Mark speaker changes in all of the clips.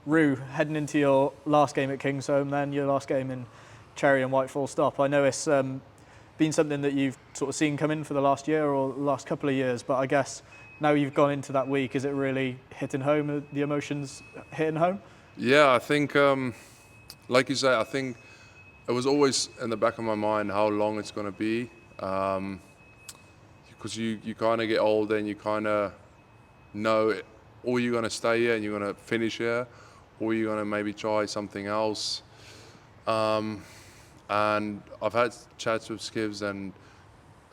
Speaker 1: Rue, heading into your last game at Kingsholm, then your last game in Cherry and White full stop. I know it's been something that you've sort of seen come in for the last year or the last couple of years, but I guess now you've gone into that week, is it really hitting home, the emotions hitting home?
Speaker 2: Yeah, I think, like you say, I think it was always in the back of my mind how long it's going to be. Because you kind of get older and you kind of know or you're going to stay here and you're going to finish here, or you're going to maybe try something else. Um, and I've had chats with Skivs, and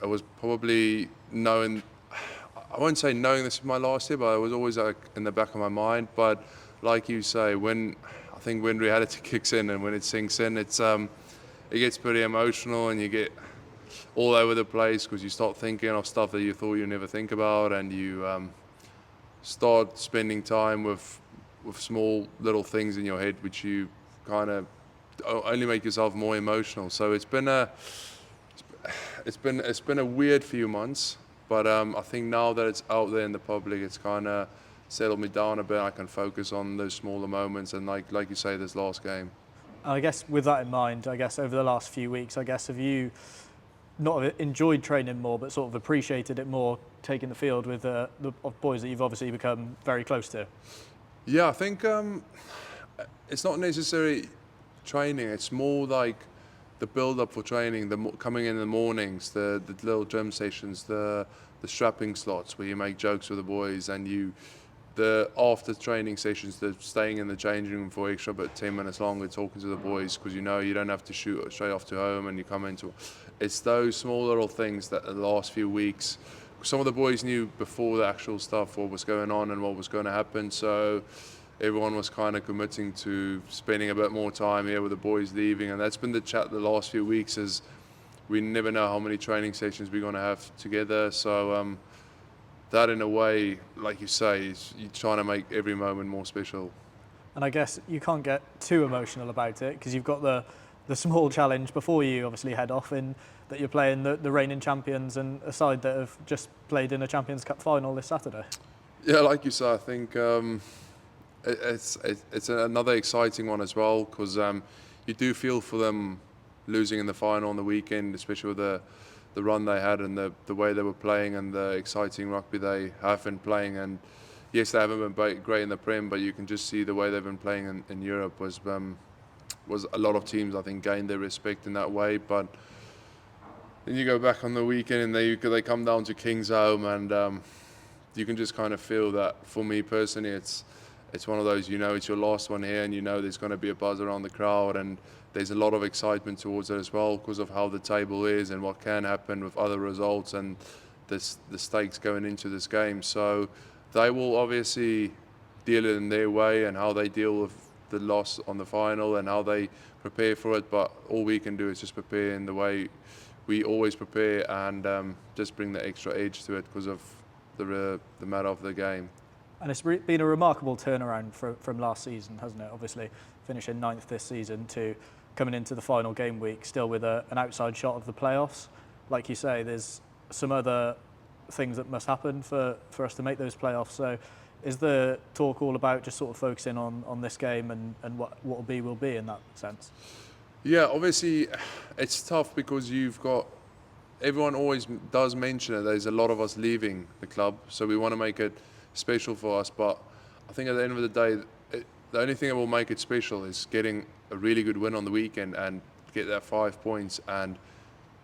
Speaker 2: it was probably knowing, I won't say knowing this is my last year, but it was always like in the back of my mind. But like you say, I think when reality kicks in and when it sinks in, it gets pretty emotional and you get all over the place because you start thinking of stuff that you thought you'd never think about, and you start spending time with small little things in your head which you kind of only make yourself more emotional. So it's been a weird few months, but I think now that it's out there in the public, it's kind of settled me down a bit. I can focus on those smaller moments and like you say, this last game.
Speaker 1: I guess with that in mind, I guess over the last few weeks, I guess have you not enjoyed training more, but sort of appreciated it more, taking the field with the boys that you've obviously become very close to?
Speaker 2: Yeah, I think it's not necessarily training. It's more like the build-up for training, coming in the mornings, the little gym sessions, the strapping slots where you make jokes with the boys, and the after training sessions, the staying in the changing room for extra but 10 minutes longer talking to the boys, because you know you don't have to shoot straight off to home and you come into. It's those small little things that the last few weeks, some of the boys knew before the actual stuff what was going on and what was going to happen, so everyone was kind of committing to spending a bit more time here with the boys leaving. And that's been the chat the last few weeks, is we never know how many training sessions we're going to have together. So that in a way, like you say, is you're trying to make every moment more special.
Speaker 1: And I guess you can't get too emotional about it because you've got the small challenge before you obviously head off, in that you're playing the reigning champions and a side that have just played in a Champions Cup final this Saturday.
Speaker 2: Yeah, like you say, I think it's another exciting one as well, because you do feel for them losing in the final on the weekend, especially with the run they had and the way they were playing and the exciting rugby they have been playing. And yes, they haven't been great in the Prem, but you can just see the way they've been playing in Europe was a lot of teams, I think, gained their respect in that way. But then you go back on the weekend and they come down to Kingsholm, and you can just kind of feel that. For me personally, it's one of those, it's your last one here, and there's going to be a buzz around the crowd, and there's a lot of excitement towards it as well because of how the table is and what can happen with other results and the stakes going into this game. So they will obviously deal it in their way and how they deal with the loss on the final and how they prepare for it. But all we can do is just prepare in the way we always prepare, and just bring the extra edge to it because of the matter of the game.
Speaker 1: And it's been a remarkable turnaround from last season, hasn't it? Obviously, finishing 9th this season to coming into the final game week still with an outside shot of the playoffs. Like you say, there's some other things that must happen for us to make those playoffs. So is the talk all about just sort of focusing on this game and what will be in that sense?
Speaker 2: Yeah, obviously it's tough because everyone always does mention it. There's a lot of us leaving the club, so we want to make it special for us. But I think at the end of the day, the only thing that will make it special is getting a really good win on the weekend and get that 5 points, and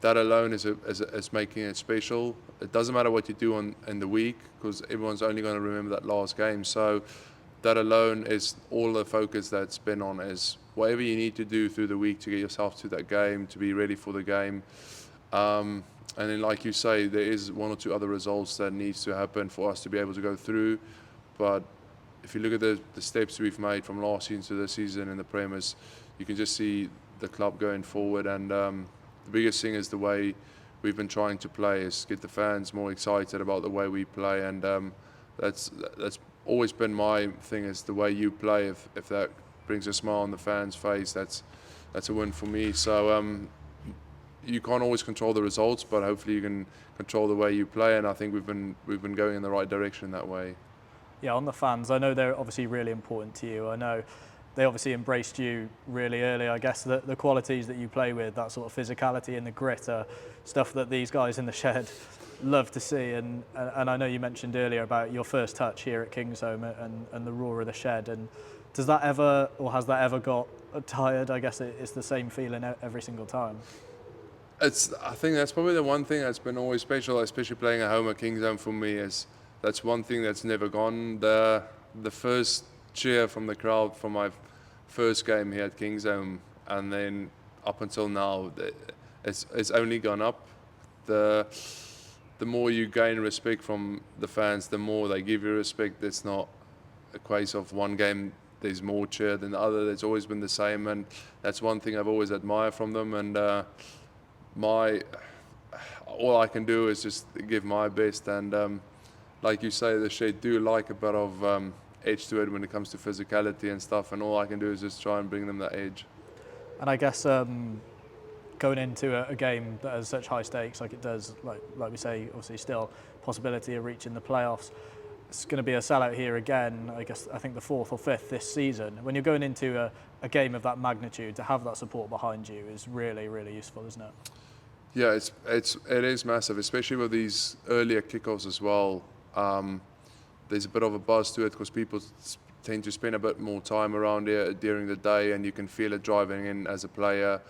Speaker 2: that alone is making it special. It doesn't matter what you do in the week because everyone's only going to remember that last game. So that alone is all the focus that's been on, is whatever you need to do through the week to get yourself to that game, to be ready for the game. And then, like you say, there is one or two other results that needs to happen for us to be able to go through. But if you look at the steps we've made from last season to this season in the Premiers, you can just see the club going forward. And the biggest thing is the way we've been trying to play, is get the fans more excited about the way we play. And that's always been my thing, is the way you play. If that brings a smile on the fans' face, that's a win for me. So you can't always control the results, but hopefully you can control the way you play, and I think we've been going in the right direction that way.
Speaker 1: Yeah, on the fans, I know they're obviously really important to you. I know they obviously embraced you really early. I guess the qualities that you play with, that sort of physicality and the grit, are stuff that these guys in the shed love to see. And I know you mentioned earlier about your first touch here at Kingsholm and the roar of the shed. And does that ever, or has that ever got tired? I guess it's the same feeling every single time.
Speaker 2: I think that's probably the one thing that's been always special, especially playing at home at Kingsholm for me. Is that's one thing that's never gone. The first cheer from the crowd from my first game here at Kingsholm, and then up until now, it's only gone up. The more you gain respect from the fans, the more they give you respect. It's not a case of one game there's more cheer than the other. It's always been the same, and that's one thing I've always admired from them. And all I can do is just give my best. And like you say, the shed do like a bit of edge to it when it comes to physicality and stuff. And all I can do is just try and bring them that edge.
Speaker 1: And I guess going into a game that has such high stakes, like it does, like we say, obviously still possibility of reaching the playoffs. It's going to be a sellout here again. I think the 4th or 5th this season. When you're going into a game of that magnitude, to have that support behind you is really, really useful, isn't it?
Speaker 2: Yeah, it is massive, especially with these earlier kickoffs as well. There's a bit of a buzz to it because people tend to spend a bit more time around here during the day, and you can feel it driving in as a player.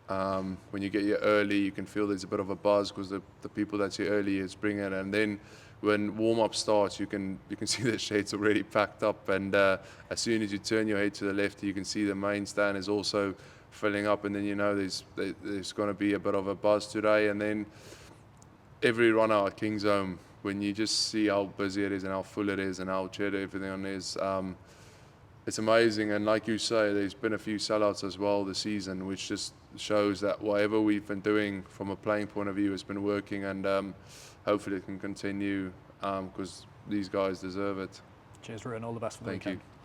Speaker 2: When you get here early, you can feel there's a bit of a buzz because the people that's here early is bringing it. And then when warm-up starts, you can see the shed's already packed up. And as soon as you turn your head to the left, you can see the main stand is also filling up. And then you know there's going to be a bit of a buzz today. And then every run out at Kingsholm, when you just see how busy it is and how full it is and how cheered everything on is, it's amazing. And like you say, there's been a few sellouts as well this season, which just shows that whatever we've been doing from a playing point of view has been working, and hopefully it can continue because these guys deserve it.
Speaker 1: Cheers, Ruan. All the best for the
Speaker 2: Thank
Speaker 1: weekend.
Speaker 2: you.